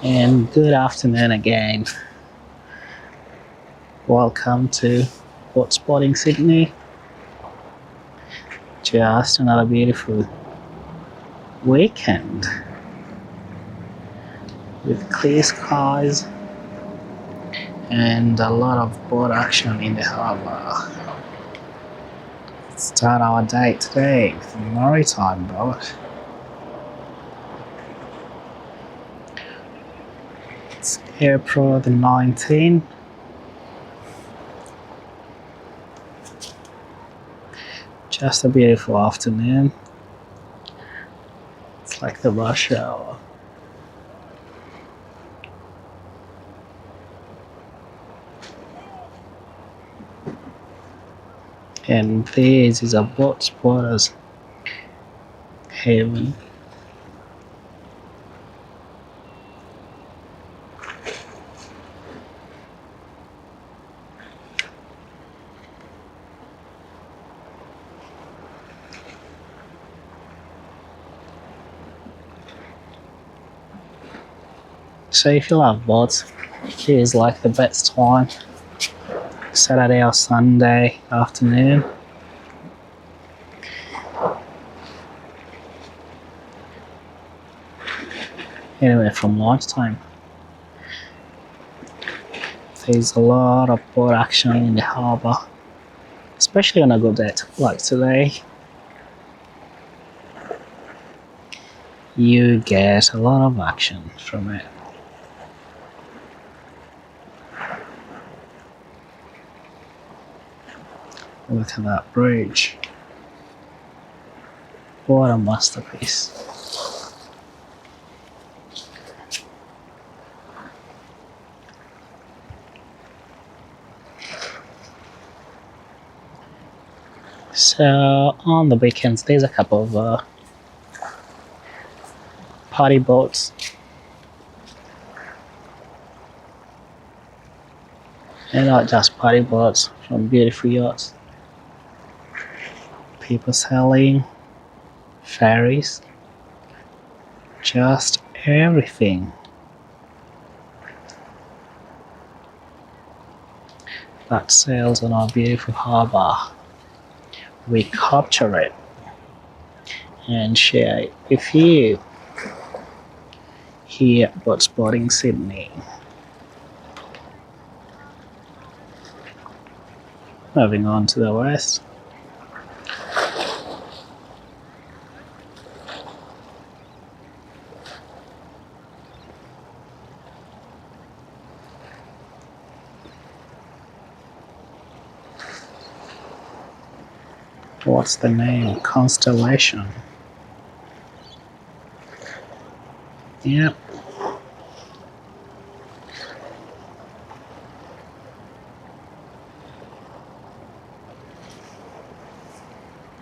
And good afternoon again. Welcome to Boat Spotting Sydney. Just another beautiful weekend with clear skies and a lot of boat action in the harbour. Start our day today with a maritime boat. It's April the 19th. Just a beautiful afternoon. It's like the rush hour. And this is a boat spotter's haven. So if you love boats, it is like the best time. Saturday or Sunday afternoon. Anyway, from lunchtime. There's a lot of boat action in the harbour, especially on a good day like today. You get a lot of action from it. Look at that bridge. What a masterpiece. So on the weekends there's a couple of party boats. And not just party boats, from beautiful yachts. People sailing, ferries, just everything. That sails on our beautiful harbour. We capture it and share it with you here at Boat Spotting Sydney. Moving on to the west. What's the name? Constellation. Yep.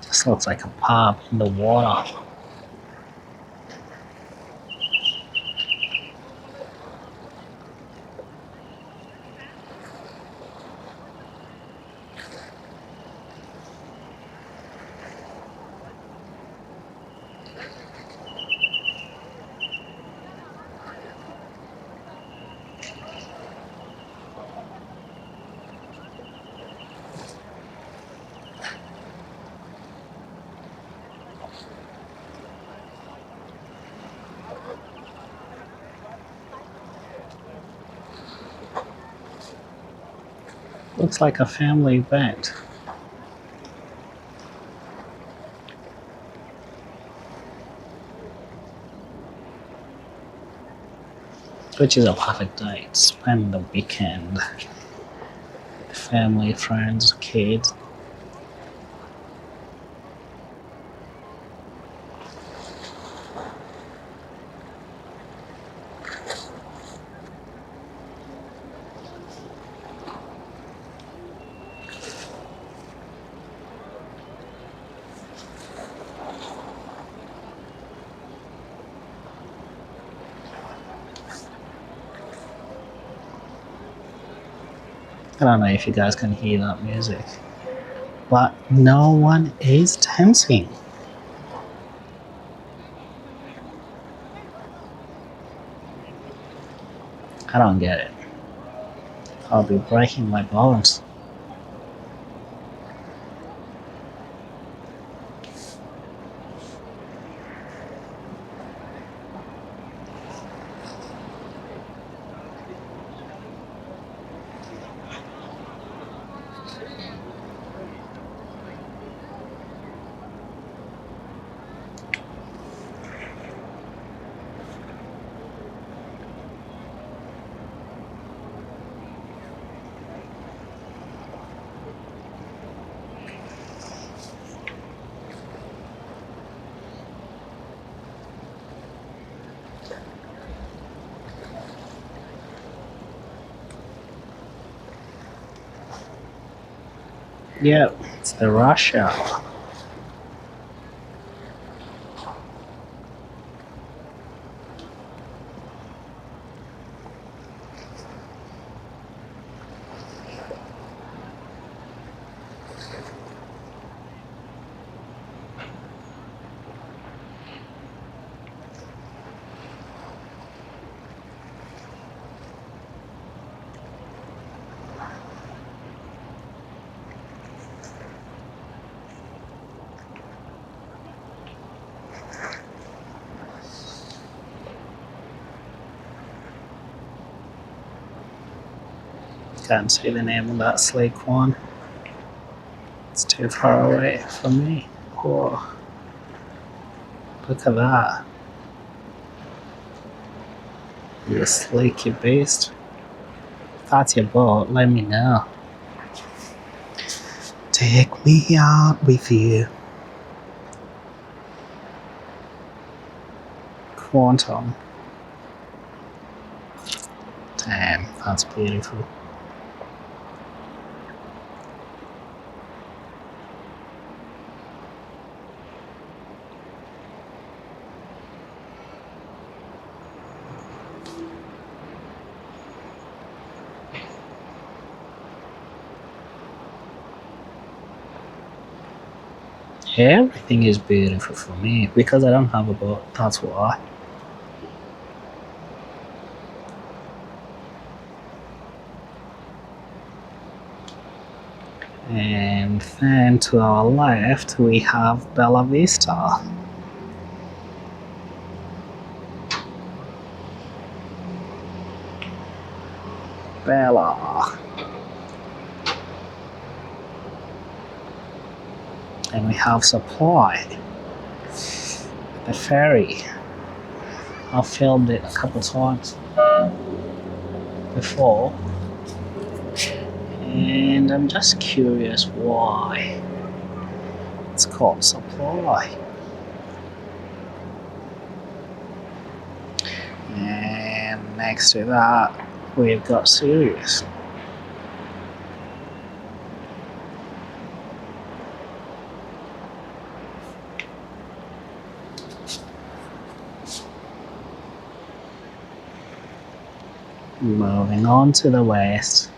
This looks like a pub in the water. Looks like a family event. Which is a perfect day to spend the weekend. Family, friends, kids. I don't know if you guys can hear that music, but no one is dancing. I don't get it. I'll be breaking my bones. Yep, it's the rush hour. Can't see the name of that sleek one. It's too far away for me. Whoa. Look at that. You sleeky beast. If that's your boat, let me know. Take me out with you. Quantum. Damn, that's beautiful. Everything is beautiful for me because I don't have a boat, that's why. And then to our left we have Bella Vista. Bella. And we have Supply, the ferry. I've filmed it a couple times before, and I'm just curious why it's called Supply. And next to that we've got Sirius. Moving on to the west.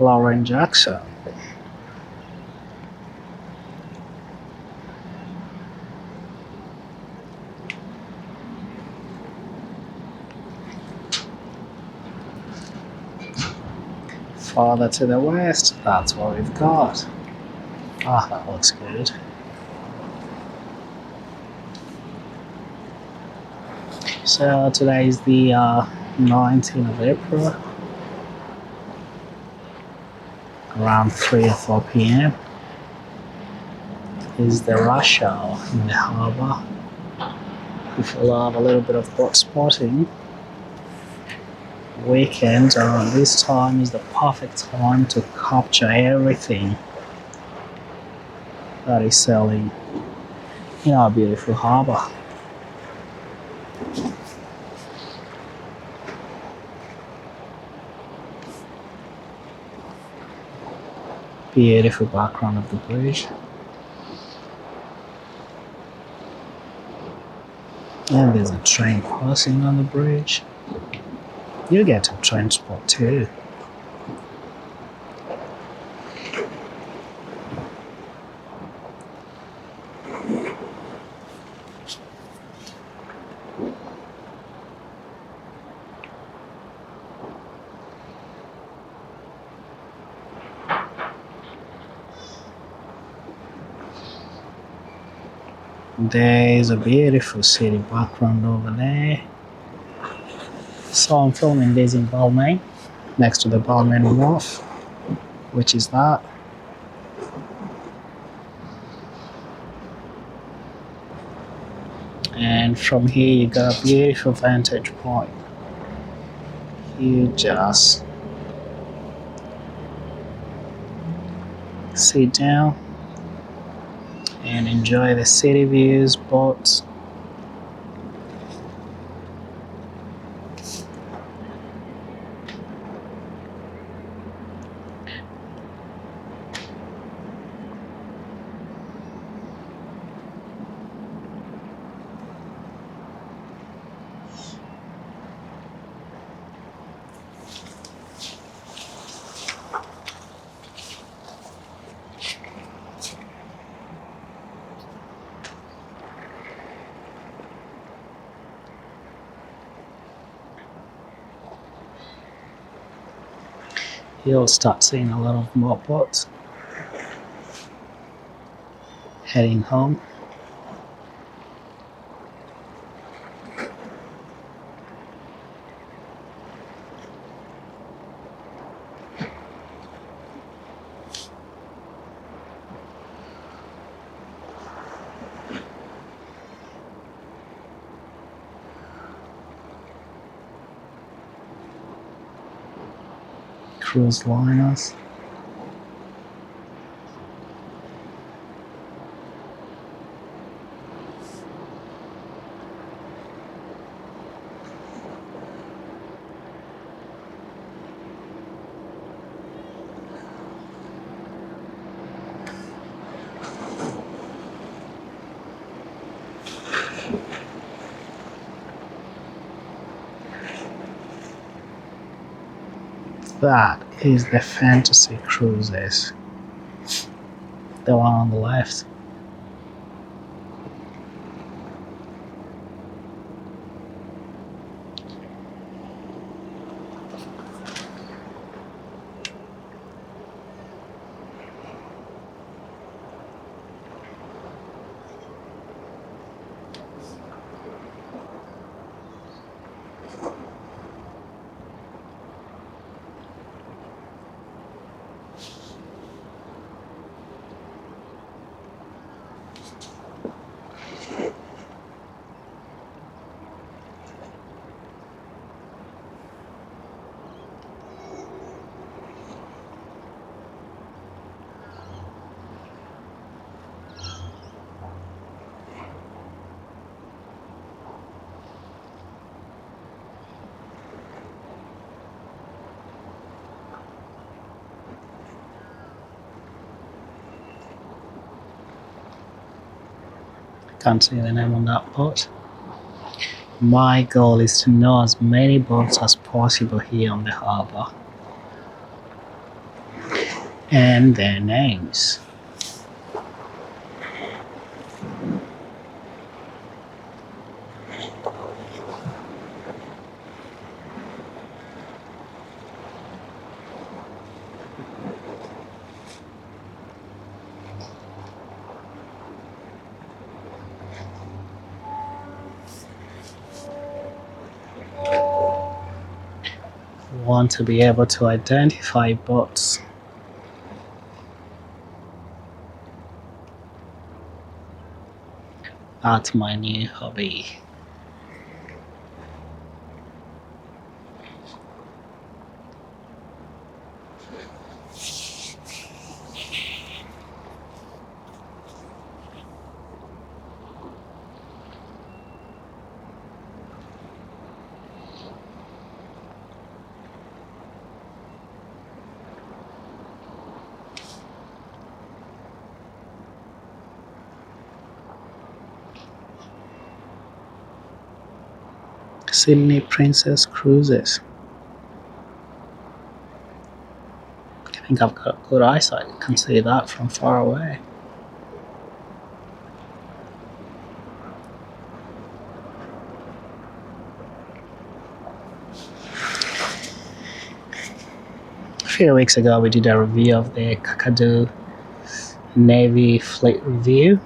Lauren Jackson. Farther to the west, that's what we've got. Ah, that looks good. So today is the 19th of April, around 3 or 4 p.m. is the rush hour in the harbour. If you love a little bit of boat spotting, weekends around this time is the perfect time to capture everything that is selling in our beautiful harbour. Beautiful background of the bridge. And there's a train crossing on the bridge. You get to transport too. There is a beautiful city background over there. So I'm filming this in Balmain, next to the Balmain Wharf, which is that. And from here you got a beautiful vantage point. You just sit down and enjoy the city views, boats. You'll start seeing a lot of more boats heading home. Cruise liners. That is the Fantasy Cruises, the one on the left. Can't see the name on that boat. My goal is to know as many boats as possible here on the harbour and their names. Want to be able to identify boats. That's my new hobby. Sydney Princess Cruises. I think I've got good eyesight. I can see that from far away. A few weeks ago we did a review of the Kakadu Navy Fleet Review.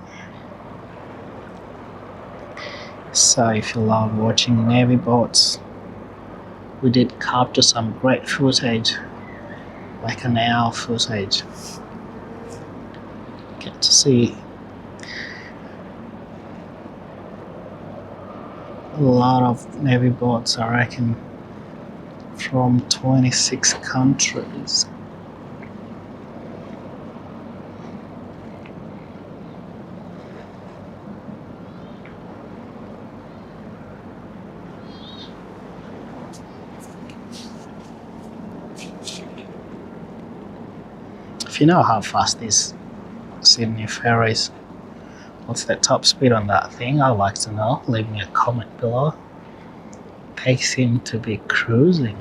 So if you love watching navy boats, we did capture some great footage, like an hour footage. Get to see a lot of navy boats, I reckon, from 26 countries. If you know how fast this Sydney ferries, what's the top speed on that thing? I'd like to know. Leave me a comment below. They seem to be cruising.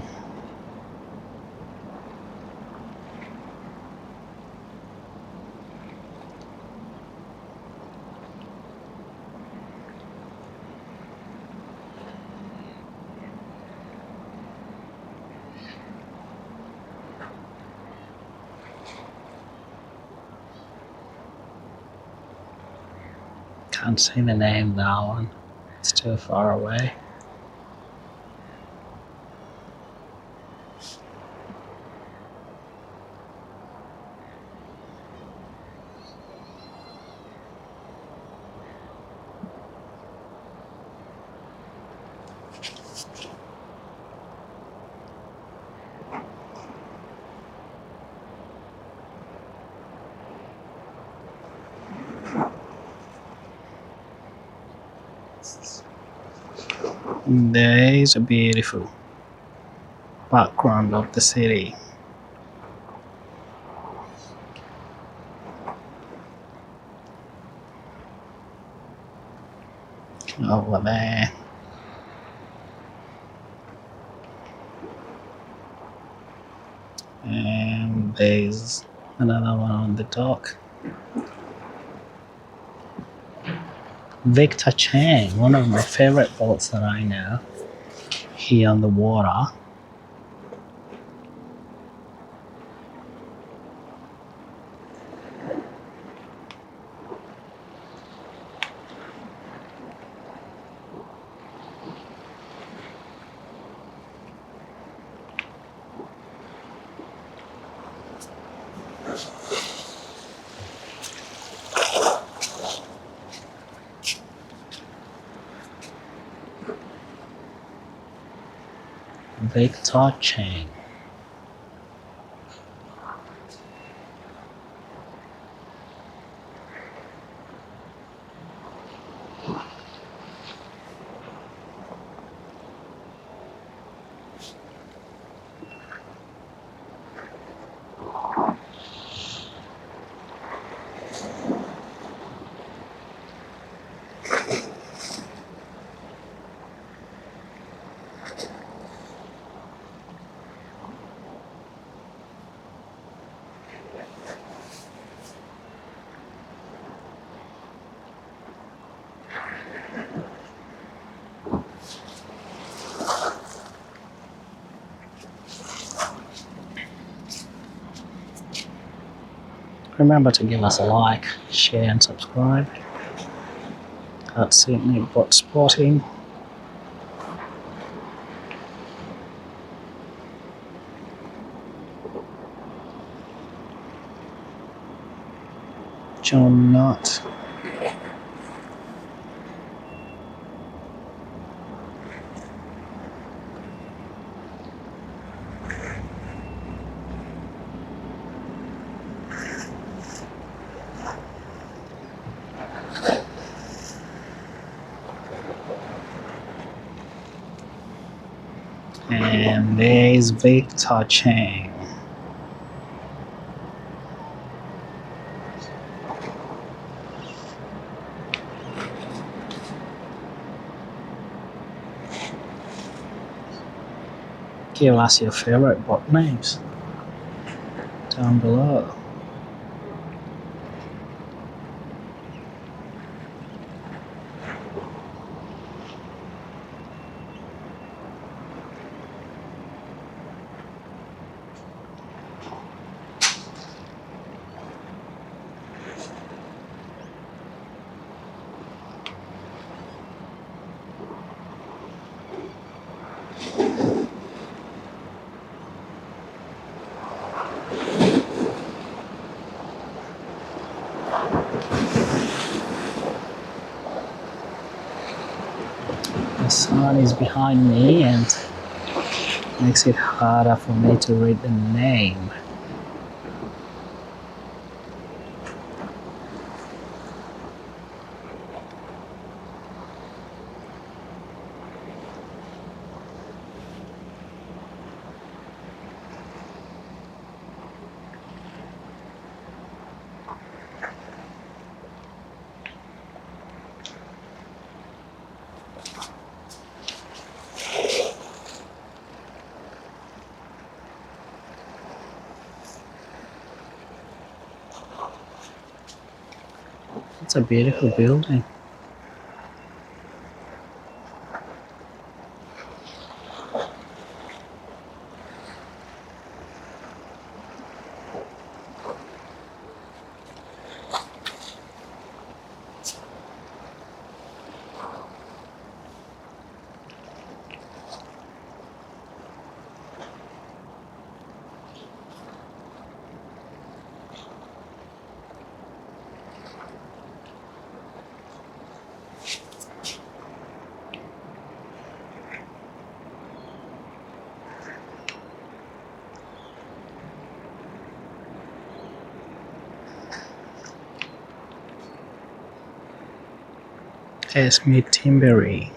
Can't see the name, that one. It's too far away. There is a beautiful background of the city. Over there. And there's another one on the dock. Victor Chang, one of my favorite boats that I know, here on the water. Victor Chang. Remember to give us a like, share and subscribe. At Sydney Boat Sporting. John Knott. And there's Victor Chang. Give us your favorite boat names down below. The sun is behind me and makes it harder for me to read the name. It's a beautiful building. Esme Timbery.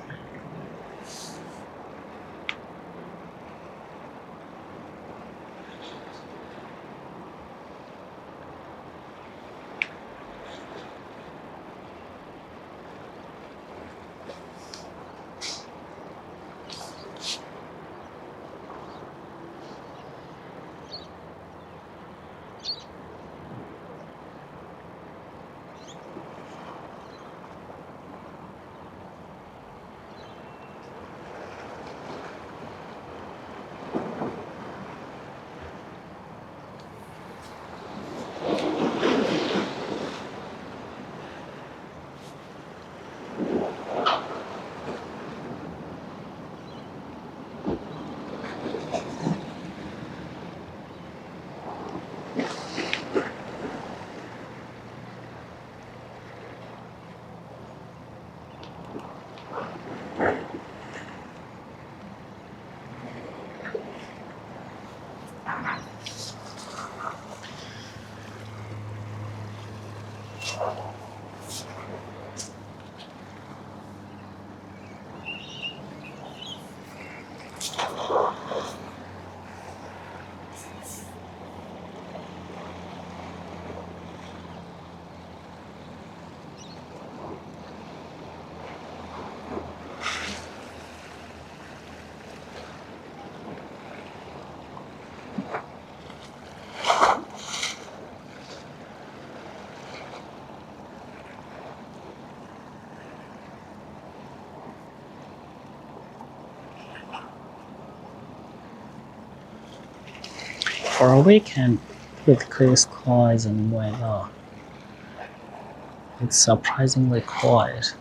For a weekend with clear skies and weather, it's surprisingly quiet.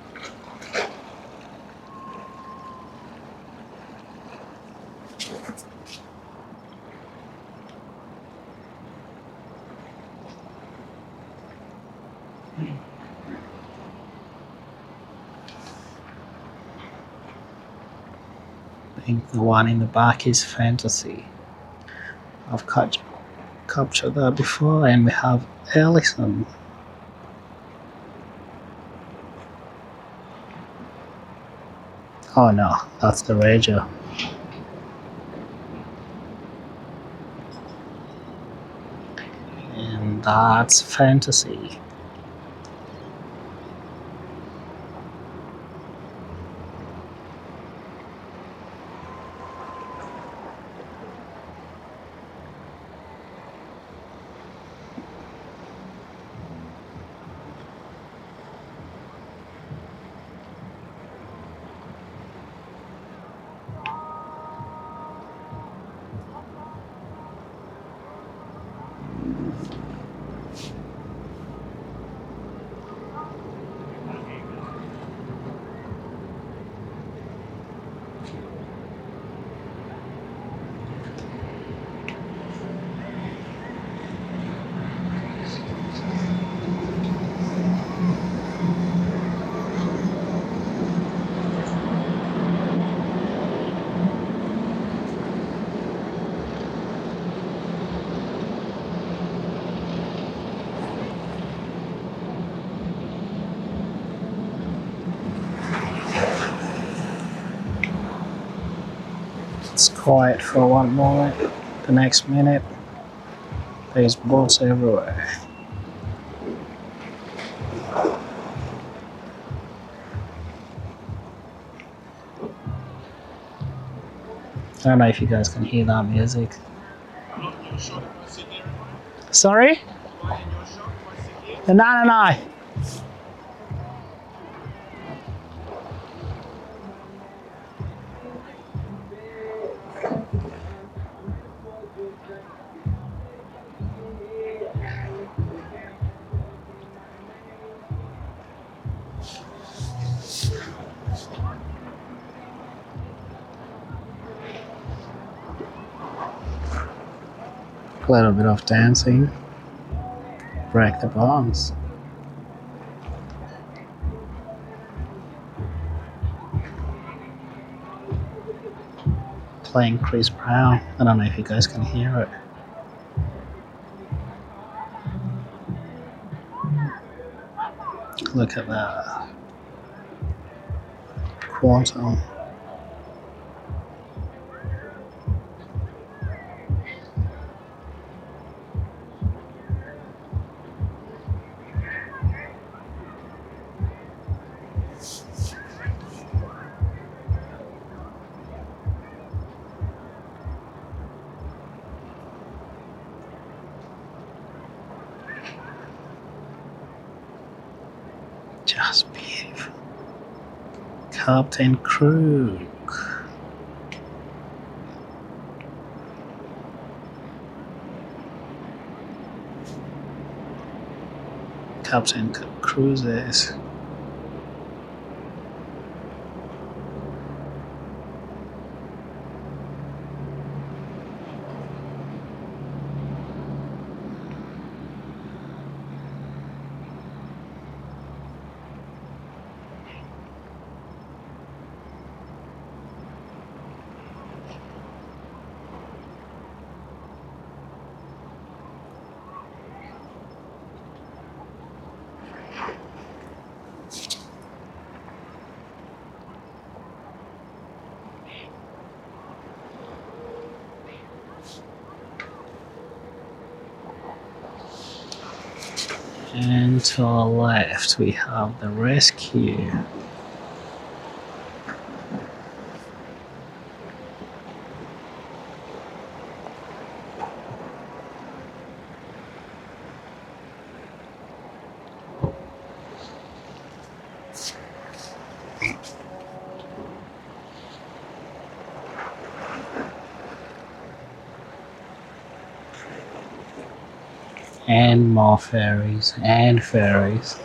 I think the one in the back is Fantasy. I've captured that before, and we have Ellison. Oh no, that's the Ranger. And that's Fantasy. Quiet for one moment. The next minute, there's boats everywhere. I don't know if you guys can hear that music. Sorry? No. A little bit of dancing. Break the bones. Playing Chris Brown. I don't know if you guys can hear it. Look at that. Quantum. Just beautiful. Captain Crook. Captain Cruises. And to our left we have the rescue. And more ferries and ferries.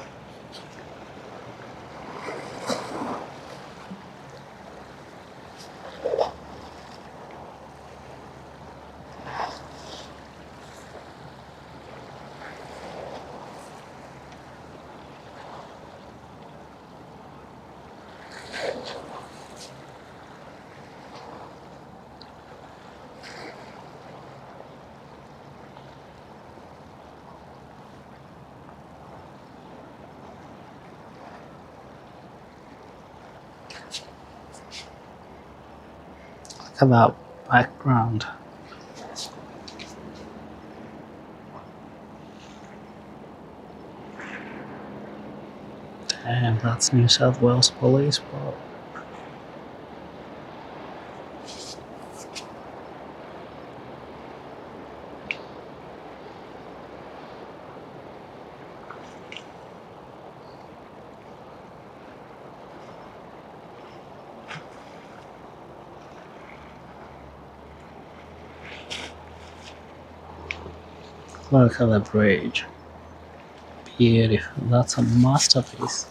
Look at that background. Damn, that's New South Wales Police boat. Look at the bridge. Beautiful. That's a masterpiece.